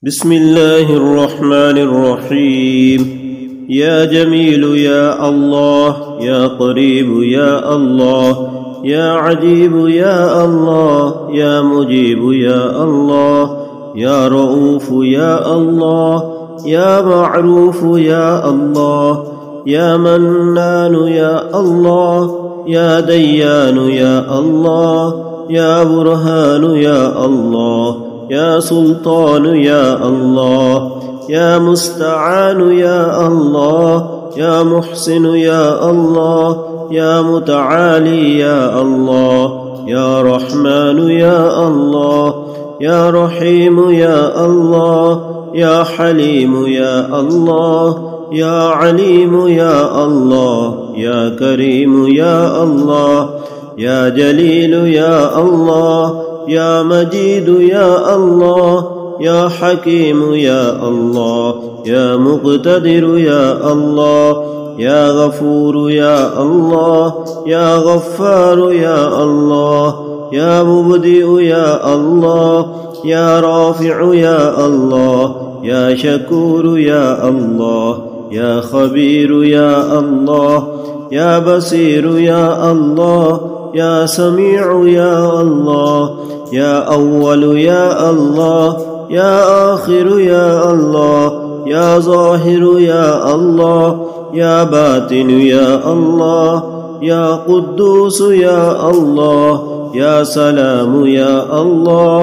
بسم الله الرحمن الرحيم. يا جميل يا الله، يا قريب يا الله، يا عجيب يا الله، يا مجيب يا الله، يا رؤوف يا الله، يا معروف يا الله، يا منان يا الله، يا ديان يا الله، يا برهان يا الله، يا سلطان يا الله، يا مستعان يا الله، يا محسن يا الله، يا متعالي يا الله، يا رحمن يا الله، يا رحيم يا الله، يا حليم يا الله، يا عليم يا الله، يا كريم يا الله، يا جليل يا الله، يا مجيد يا الله، يا حكيم يا الله، يا مقتدر يا الله، يا غفور يا الله، يا غفار يا الله، يا مبدئ يا الله، يا رافع يا الله، يا شكور يا الله، يا خبير يا الله، يا بصير يا الله، يا سميع يا الله، يا أول يا الله، يا آخر يا الله، يا ظاهر يا الله، يا باطن يا الله، يا قدوس يا الله، يا سلام يا الله،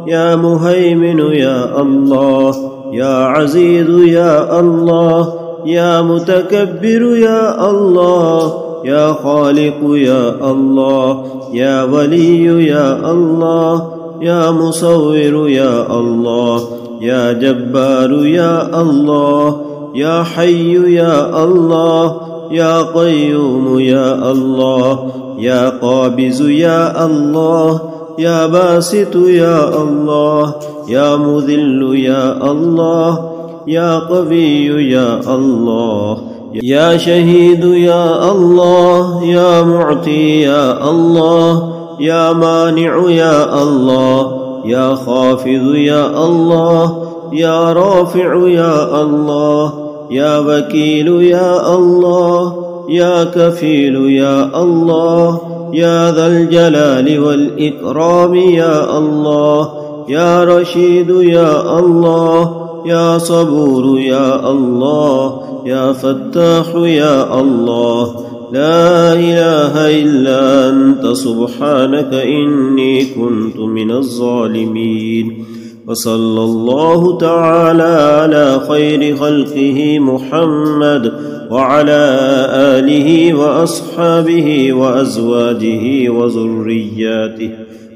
يا مهيمن يا الله، يا عزيز يا الله، يا متكبر يا الله، يا خالق يا الله، يا ولي يا الله، يا مصور يا الله، يا جبار يا الله، يا حي يا الله، يا قيوم يا الله، يا قابض يا الله، يا باسط يا الله، يا مذل يا الله، يا قوي يا الله، يا شهيد يا الله، يا معطي يا الله، يا مانع يا الله، يا خافض يا الله، يا رافع يا الله، يا وكيل يا الله، يا كفيل يا الله، يا ذا الجلال والإكرام يا الله، يا رشيد يا الله، يا صبور يا الله، يا فتاح يا الله. لا إله إلا أنت سبحانك إني كنت من الظالمين. وصلى الله تعالى على خير خلقه محمد وعلى آله وأصحابه وأزواجه وذرياته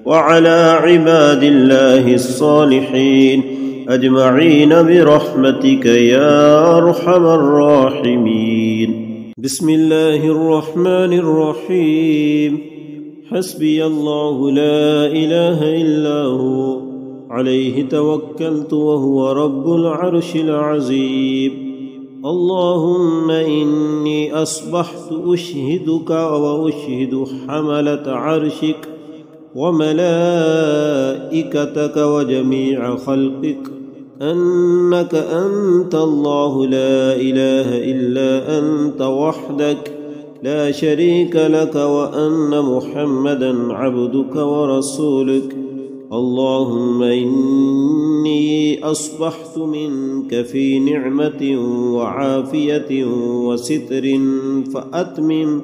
وعلى عباد الله الصالحين أجمعين برحمتك يا أرحم الراحمين. بسم الله الرحمن الرحيم. حسبي الله لا إله إلا هو عليه توكلت وهو رب العرش العظيم. اللهم إني أصبحت أشهدك وأشهد حملة عرشك وملائكتك وجميع خلقك أنك أنت الله لا إله إلا أنت وحدك لا شريك لك، وأن محمدا عبدك ورسولك. اللهم إني أصبحت منك في نعمة وعافية وستر، فأتمم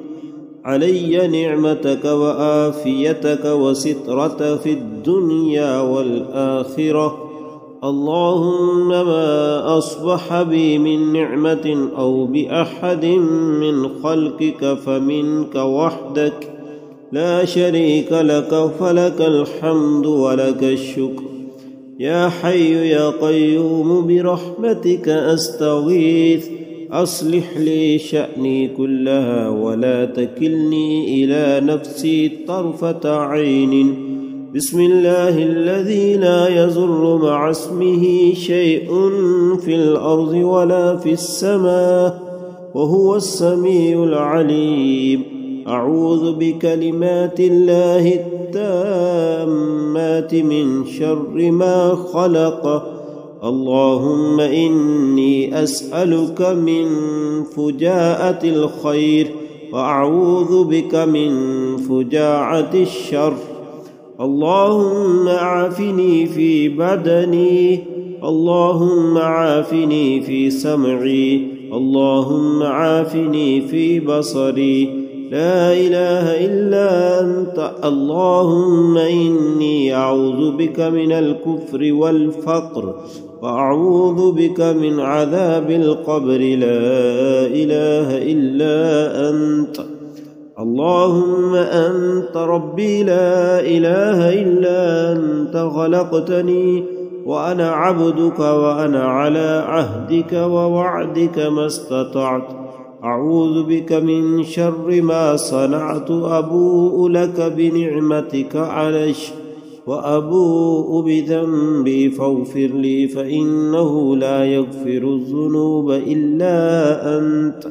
علي نعمتك وآفيتك وسترة في الدنيا والآخرة. اللهم ما أصبح بي من نعمة أو بأحد من خلقك فمنك وحدك لا شريك لك، فلك الحمد ولك الشكر. يا حي يا قيوم برحمتك أستغيث، أصلح لي شأني كلها ولا تكلني إلى نفسي طرفة عين. بسم الله الذي لا يضر مع اسمه شيء في الأرض ولا في السماء وهو السميع العليم. أعوذ بكلمات الله التامات من شر ما خلق. اللهم إني أسألك من فجاءة الخير وأعوذ بك من فجاعة الشر. اللهم عافني في بدني، اللهم عافني في سمعي، اللهم عافني في بصري، لا إله إلا أنت. اللهم إني أعوذ بك من الكفر والفقر وأعوذ بك من عذاب القبر، لا إله إلا أنت. اللهم أنت ربي لا إله إلا أنت، خلقتني وأنا عبدك وأنا على عهدك ووعدك ما استطعت. أعوذ بك من شر ما صنعت، أبوء لك بنعمتك علي وأبوء بذنبي فاغفر لي، فإنه لا يغفر الذنوب إلا أنت.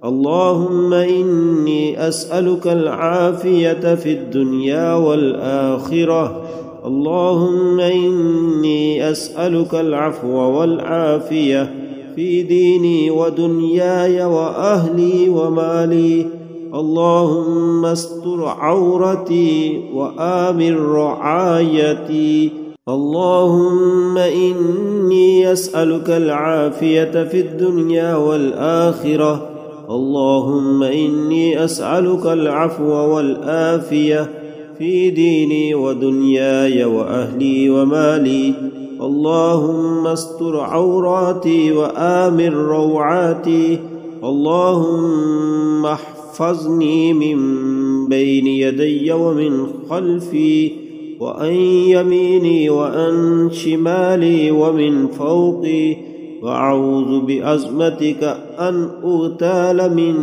اللهم إني أسألك العافية في الدنيا والآخرة. اللهم إني أسألك العفو والعافية في ديني ودنياي وأهلي ومالي. اللهم استر عورتي وآمن رعايتي. اللهم إني أسألك العافية في الدنيا والآخرة. اللهم إني أسألك العفو والآفية في ديني ودنياي وأهلي ومالي. اللهم استر عوراتي وآمن روعاتي. اللهم احفظني من بين يدي ومن خلفي وعن يميني وعن شمالي ومن فوقي، وأعوذ بعظمتك أن أغتال من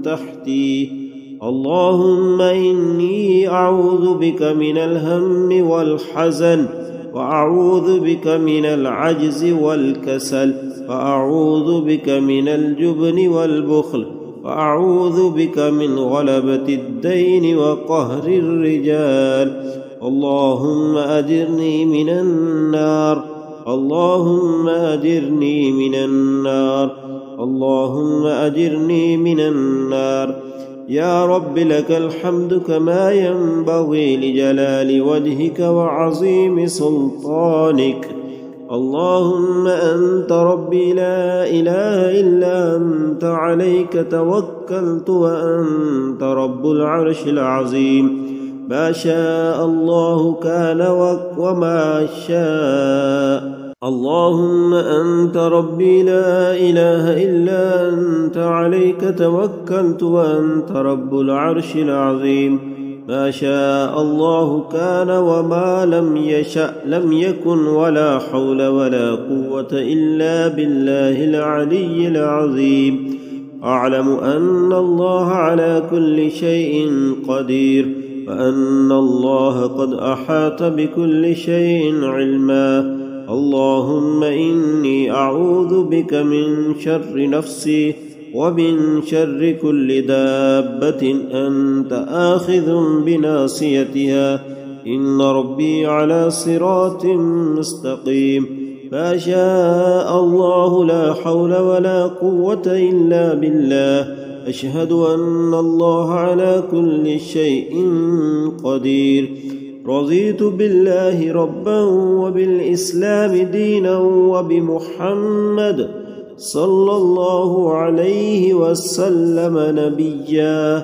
تحتي. اللهم إني أعوذ بك من الهم والحزن، وأعوذ بك من العجز والكسل، وأعوذ بك من الجبن والبخل، وأعوذ بك من غلبة الدين وقهر الرجال. اللهم أجرني من النار، اللهم أجرني من النار، اللهم أجرني من النار. يا رب لك الحمد كما ينبغي لجلال وجهك وعظيم سلطانك. اللهم أنت ربي لا إله إلا أنت، عليك توكلت وأنت رب العرش العظيم. ما شاء الله كان وما شاء. اللهم أنت ربي لا إله إلا أنت، عليك توكلت وأنت رب العرش العظيم. ما شاء الله كان وما لم يشأ لم يكن، ولا حول ولا قوة إلا بالله العلي العظيم. أعلم أن الله على كل شيء قدير، وأن الله قد أحاط بكل شيء علما. اللهم إني أعوذ بك من شر نفسي ومن شر كل دابة أنت آخذ بناصيتها، إن ربي على صراط مستقيم. ما شاء الله لا حول ولا قوة إلا بالله. أشهد أن الله على كل شيء قدير. رضيت بالله ربا وبالإسلام دينا وبمحمد صلى الله عليه وسلم نبيا.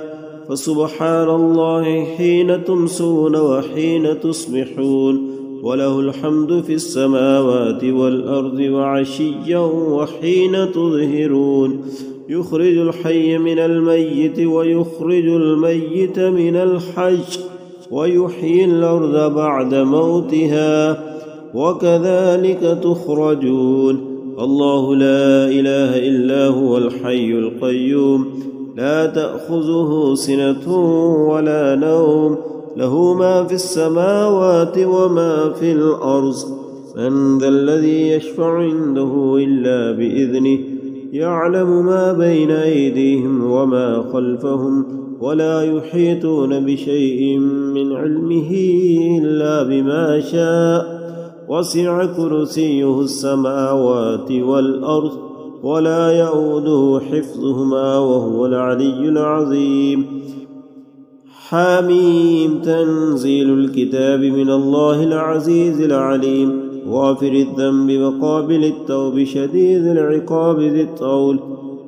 فسبحان الله حين تمسون وحين تصبحون، وله الحمد في السماوات والأرض وعشيا وحين تظهرون. يخرج الحي من الميت ويخرج الميت من الحي، ويحيي الأرض بعد موتها، وكذلك تخرجون. الله لا إله إلا هو الحي القيوم، لا تأخذه سنة ولا نوم، له ما في السماوات وما في الأرض. من ذا الذي يشفع عنده إلا بإذنه، يعلم ما بين أيديهم وما خلفهم، ولا يحيطون بشيء من علمه إلا بما شاء، وسع كرسيه السماوات والأرض ولا يؤوده حفظهما وهو العلي العظيم. حميم تنزيل الكتاب من الله العزيز العليم غافر الذنب وقابل التوب شديد العقاب ذي الطول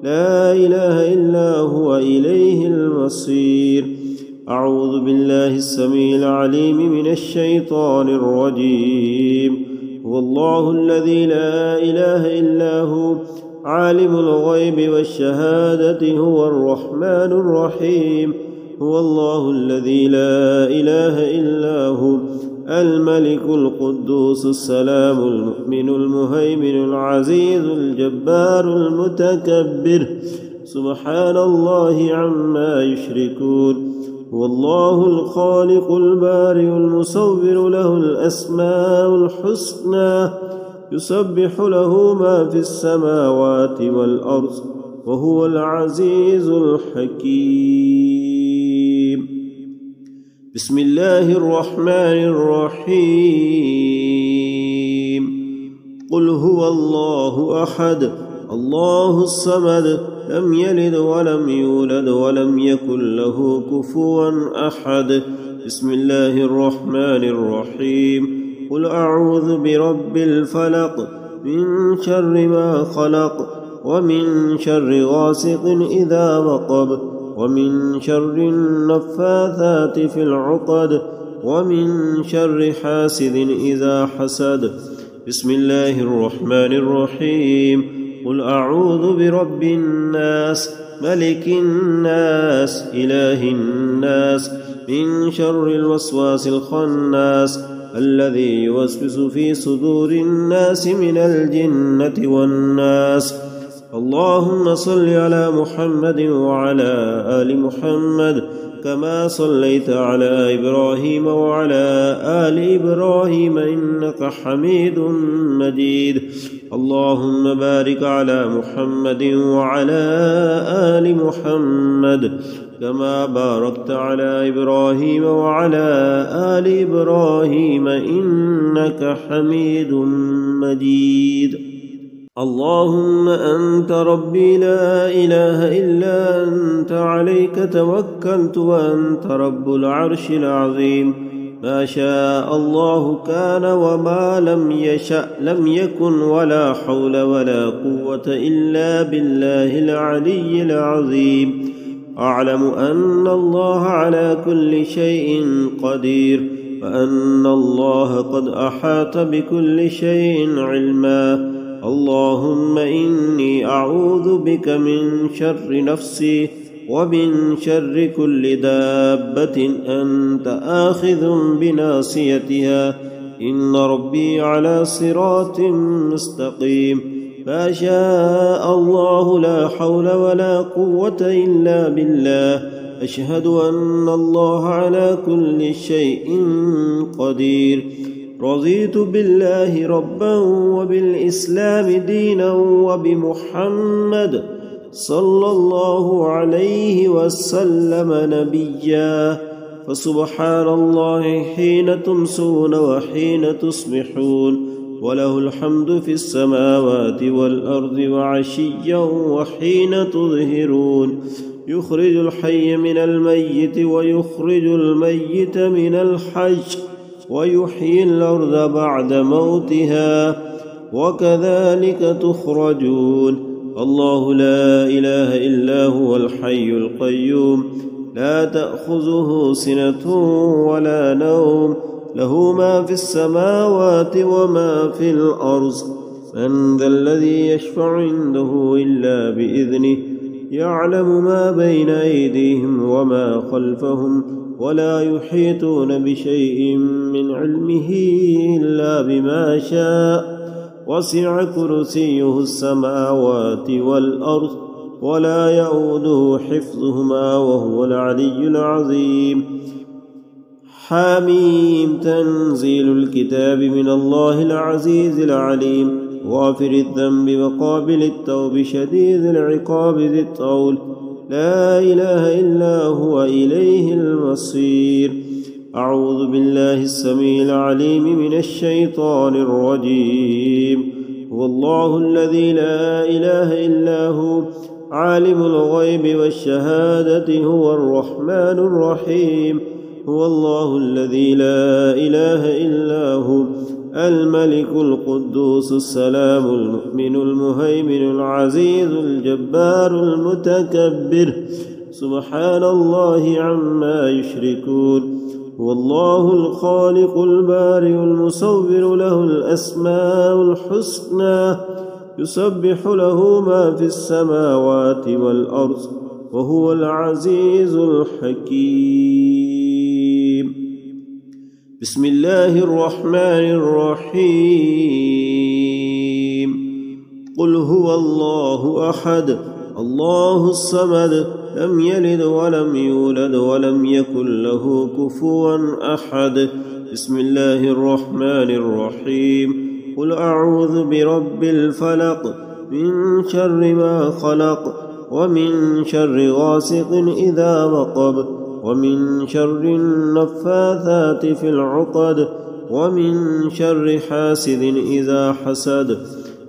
لا إله إلا هو إليه المصير. أعوذ بالله السميع العليم من الشيطان الرجيم. هو الله الذي لا إله إلا هو عالم الغيب والشهادة هو الرحمن الرحيم. هو الله الذي لا إله إلا هو الملك القدوس السلام المؤمن المهيمن العزيز الجبار المتكبر سبحان الله عما يشركون. هو الله الخالق البارئ المصور له الأسماء الحسنى يسبح له ما في السماوات والأرض وهو العزيز الحكيم. بسم الله الرحمن الرحيم. قل هو الله أحد الله الصمد لم يلد ولم يولد ولم يكن له كفوا أحد. بسم الله الرحمن الرحيم. قل أعوذ برب الفلق من شر ما خلق ومن شر غاسق إذا وقب ومن شر النفاثات في العقد ومن شر حاسد إذا حسد. بسم الله الرحمن الرحيم. قل أعوذ برب الناس ملك الناس إله الناس من شر الوسواس الخناس الذي يوسوس في صدور الناس من الجنة والناس. اللهم صل على محمد وعلى آل محمد كما صليت على إبراهيم وعلى آل إبراهيم إنك حميد مجيد. اللهم بارك على محمد وعلى آل محمد كما باركت على إبراهيم وعلى آل إبراهيم إنك حميد مجيد. اللهم أنت ربي لا إله إلا أنت عليك توكلت وأنت رب العرش العظيم. ما شاء الله كان وما لم يشأ لم يكن ولا حول ولا قوة إلا بالله العلي العظيم. أعلم أن الله على كل شيء قدير وأن الله قد أحاط بكل شيء علما. اللهم إني أعوذ بك من شر نفسي ومن شر كل دابة أنت آخذ بناصيتها إن ربي على صراط مستقيم. ما شاء الله لا حول ولا قوة إلا بالله. أشهد أن الله على كل شيء قدير. رضيت بالله ربا وبالإسلام دينا وبمحمد صلى الله عليه وسلم نبيا. فسبحان الله حين تمسون وحين تصبحون وله الحمد في السماوات والأرض وعشيا وحين تظهرون. يخرج الحي من الميت ويخرج الميت من الحي ويحيي الأرض بعد موتها وكذلك تخرجون. الله لا إله إلا هو الحي القيوم لا تأخذه سنة ولا نوم له ما في السماوات وما في الأرض. من ذا الذي يشفع عنده إلا بإذنه يعلم ما بين أيديهم وما خلفهم ولا يحيطون بشيء من علمه إلا بما شاء. وسع كرسيه السماوات والأرض ولا يؤوده حفظهما وهو العلي العظيم. حميم تنزيل الكتاب من الله العزيز العليم غافر الذنب وقابل التوب شديد العقاب ذي الطول لا إله إلا هو إليه المصير. أعوذ بالله السميع العليم من الشيطان الرجيم. هو الله الذي لا إله إلا هو عالم الغيب والشهادة هو الرحمن الرحيم. هو الله الذي لا إله إلا هو الملك القدوس السلام المؤمن المهيمن العزيز الجبار المتكبر سبحان الله عما يشركون. هو الله الخالق البارئ المصور له الأسماء الحسنى يسبح له ما في السماوات والأرض وهو العزيز الحكيم. بسم الله الرحمن الرحيم. قل هو الله أحد الله الصمد لم يلد ولم يولد ولم يكن له كفوا أحد. بسم الله الرحمن الرحيم. قل أعوذ برب الفلق من شر ما خلق ومن شر غاسق إذا وقب ومن شر النفاثات في العقد ومن شر حاسد إذا حسد.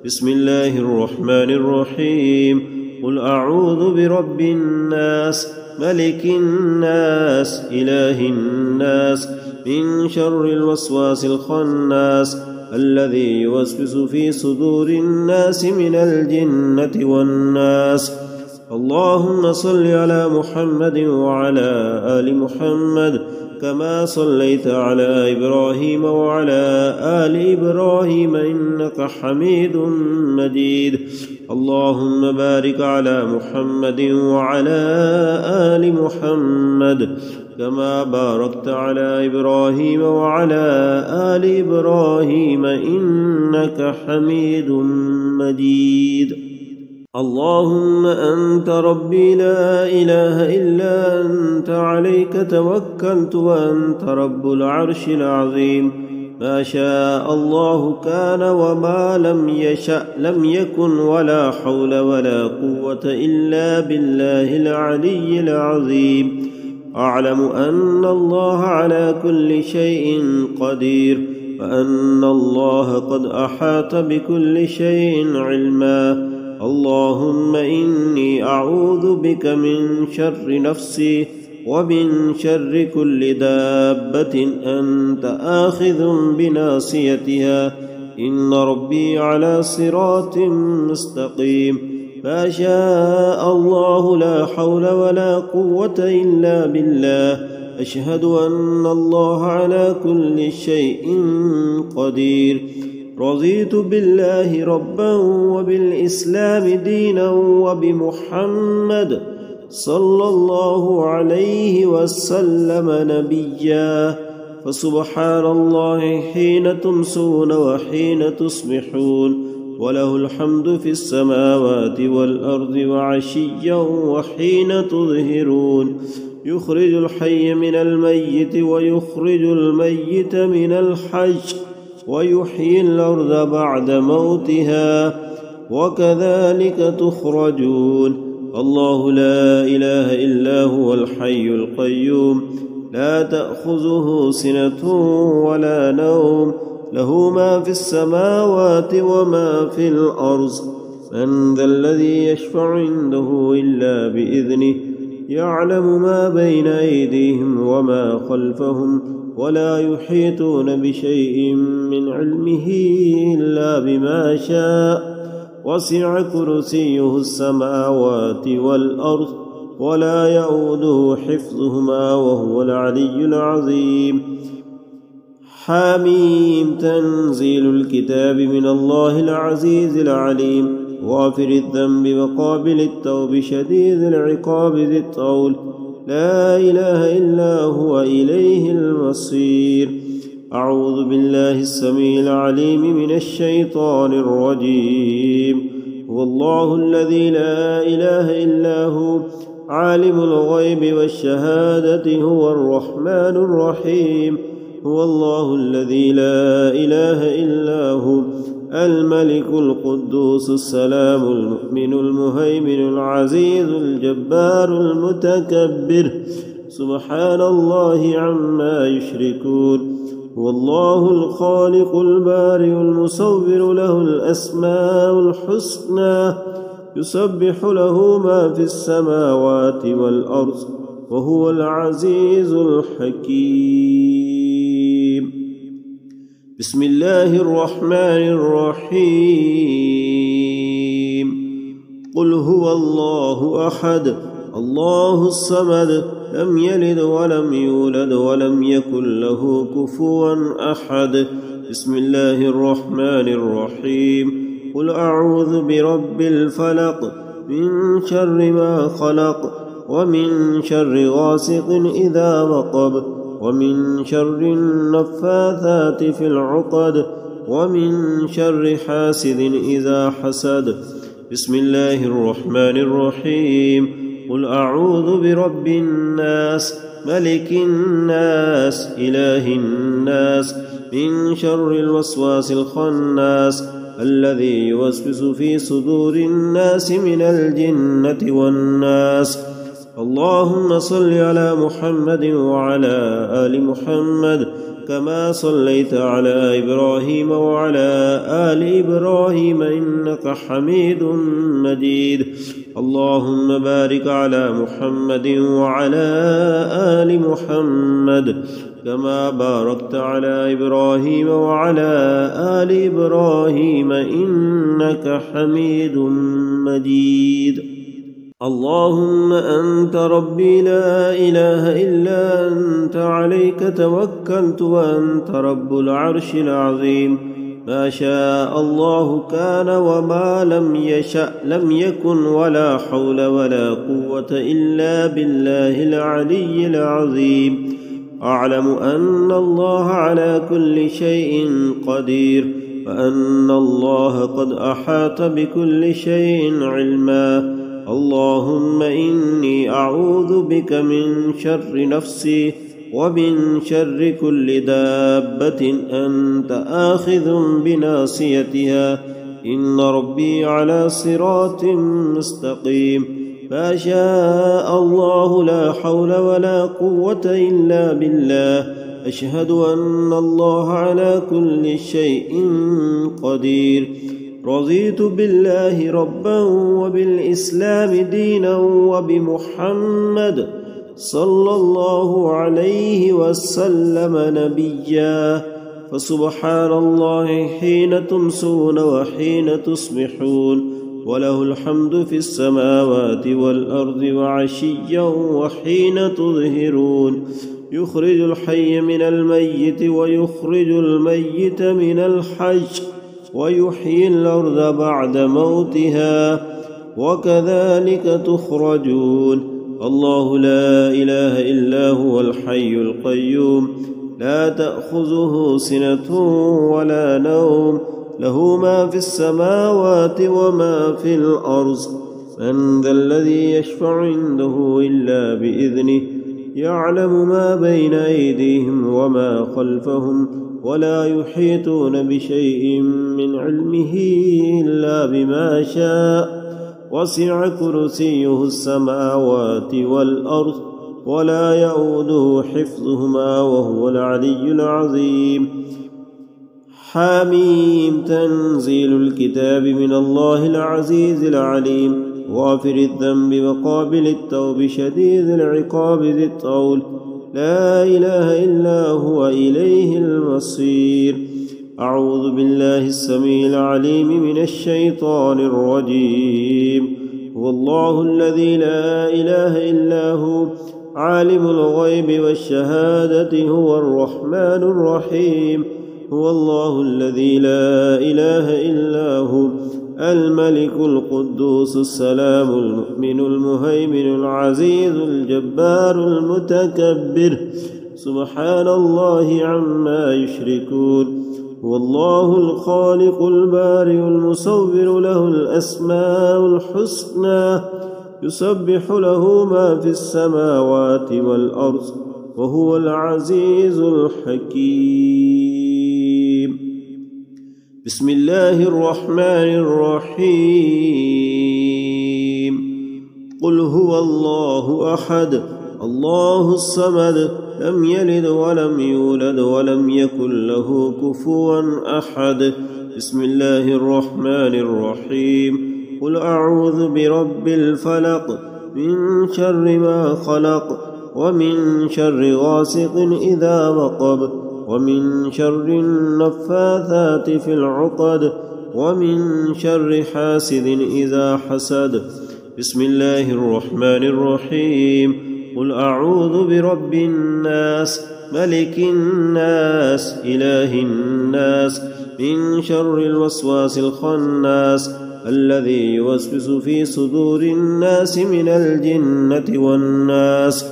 بسم الله الرحمن الرحيم. قل أعوذ برب الناس ملك الناس إله الناس من شر الوسواس الخناس الذي يوسوس في صدور الناس من الجنة والناس. اللهم صل على محمد وعلى آل محمد كما صليت على إبراهيم وعلى آل إبراهيم إنك حميد مجيد. اللهم بارك على محمد وعلى آل محمد كما باركت على إبراهيم وعلى آل إبراهيم إنك حميد مجيد. اللهم أنت ربي لا إله إلا أنت عليك توكلت وأنت رب العرش العظيم. ما شاء الله كان وما لم يشأ لم يكن ولا حول ولا قوة إلا بالله العلي العظيم. أعلم أن الله على كل شيء قدير وأن الله قد أحاط بكل شيء علما. اللهم إني أعوذ بك من شر نفسي ومن شر كل دابة أنت آخذ بناصيتها إن ربي على صراط مستقيم. ما شاء الله لا حول ولا قوة إلا بالله. أشهد أن الله على كل شيء قدير. رضيت بالله ربا وبالإسلام دينا وبمحمد صلى الله عليه وسلم نبيا. فسبحان الله حين تمسون وحين تصبحون وله الحمد في السماوات والأرض وعشيا وحين تظهرون. يخرج الحي من الميت ويخرج الميت من الحي ويحيي الأرض بعد موتها وكذلك تخرجون. الله لا إله إلا هو الحي القيوم لا تأخذه سنة ولا نوم له ما في السماوات وما في الأرض. من ذا الذي يشفع عنده إلا بإذنه يعلم ما بين أيديهم وما خلفهم ولا يحيطون بشيء من علمه إلا بما شاء. وسع كرسيه السماوات والأرض ولا يؤوده حفظهما وهو العلي العظيم. حميم. تنزيل الكتاب من الله العزيز العليم غافر الذنب وقابل التوب شديد العقاب ذي الطول لا إله إلا هو إليه المصير. أعوذ بالله السميع العليم من الشيطان الرجيم. هو الله الذي لا إله إلا هو عالم الغيب والشهادة هو الرحمن الرحيم. هو الله الذي لا إله إلا هو الملك القدوس السلام المؤمن المهيمن العزيز الجبار المتكبر سبحان الله عما يشركون. هو الله الخالق البارئ المصور له الأسماء الحسنى يسبح له ما في السماوات والأرض وهو العزيز الحكيم. بسم الله الرحمن الرحيم. قل هو الله أحد الله الصمد لم يلد ولم يولد ولم يكن له كفوا أحد. بسم الله الرحمن الرحيم. قل أعوذ برب الفلق من شر ما خلق ومن شر غاسق إذا وقب ومن شر النفاثات في العقد ومن شر حاسد إذا حسد. بسم الله الرحمن الرحيم. قل أعوذ برب الناس ملك الناس إله الناس من شر الوسواس الخناس الذي يوسوس في صدور الناس من الجنة والناس. اللهم صل على محمد وعلى آل محمد كما صليت على إبراهيم وعلى آل إبراهيم إنك حميد مجيد. اللهم بارك على محمد وعلى آل محمد كما باركت على إبراهيم وعلى آل إبراهيم إنك حميد مجيد. اللهم أنت ربي لا إله إلا أنت عليك توكلت وأنت رب العرش العظيم. ما شاء الله كان وما لم يشأ لم يكن ولا حول ولا قوة إلا بالله العلي العظيم. أعلم أن الله على كل شيء قدير وأن الله قد أحاط بكل شيء علما. اللهم إني أعوذ بك من شر نفسي ومن شر كل دابة أنت آخذ بناصيتها إن ربي على صراط مستقيم. ما شاء الله لا حول ولا قوة إلا بالله. أشهد أن الله على كل شيء قدير. رضيت بالله ربا وبالإسلام دينا وبمحمد صلى الله عليه وسلم نبيا. فسبحان الله حين تمسون وحين تصبحون وله الحمد في السماوات والأرض وعشيا وحين تظهرون. يخرج الحي من الميت ويخرج الميت من الحي ويحيي الأرض بعد موتها وكذلك تخرجون. الله لا إله إلا هو الحي القيوم لا تأخذه سنة ولا نوم له ما في السماوات وما في الأرض. من ذا الذي يشفع عنده إلا بإذنه يعلم ما بين أيديهم وما خلفهم ولا يحيطون بشيء من علمه إلا بما شاء. وسع كرسيه السماوات والأرض ولا يؤوده حفظهما وهو العلي العظيم. حميم. تنزيل الكتاب من الله العزيز العليم غافر الذنب وقابل التوب شديد العقاب ذي الطول لا إله إلا هو إليه المصير. أعوذ بالله السميع العليم من الشيطان الرجيم. هو الله الذي لا إله إلا هو عالم الغيب والشهادة هو الرحمن الرحيم. هو الله الذي لا إله إلا هو الملك القدوس السلام المؤمن المهيمن العزيز الجبار المتكبر. سبحان الله عما يشركون. هو الله الخالق البارئ المصور له الأسماء الحسنى يسبح له ما في السماوات والأرض وهو العزيز الحكيم. بسم الله الرحمن الرحيم. قل هو الله أحد الله الصمد لم يلد ولم يولد ولم يكن له كفوا أحد. بسم الله الرحمن الرحيم. قل أعوذ برب الفلق من شر ما خلق ومن شر غاسق إذا وقب ومن شر النفاثات في العقد ومن شر حاسد إذا حسد. بسم الله الرحمن الرحيم. قل أعوذ برب الناس ملك الناس إله الناس من شر الوسواس الخناس الذي يوسوس في صدور الناس من الجنة والناس.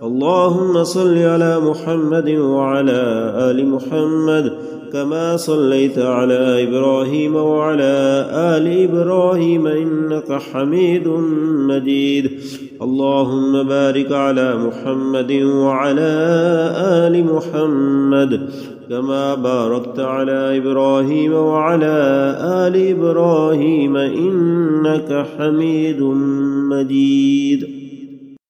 اللهم صل على محمد وعلى آل محمد كما صليت على إبراهيم وعلى آل إبراهيم إنك حميد مجيد. اللهم بارك على محمد وعلى آل محمد كما باركت على إبراهيم وعلى آل إبراهيم إنك حميد مجيد.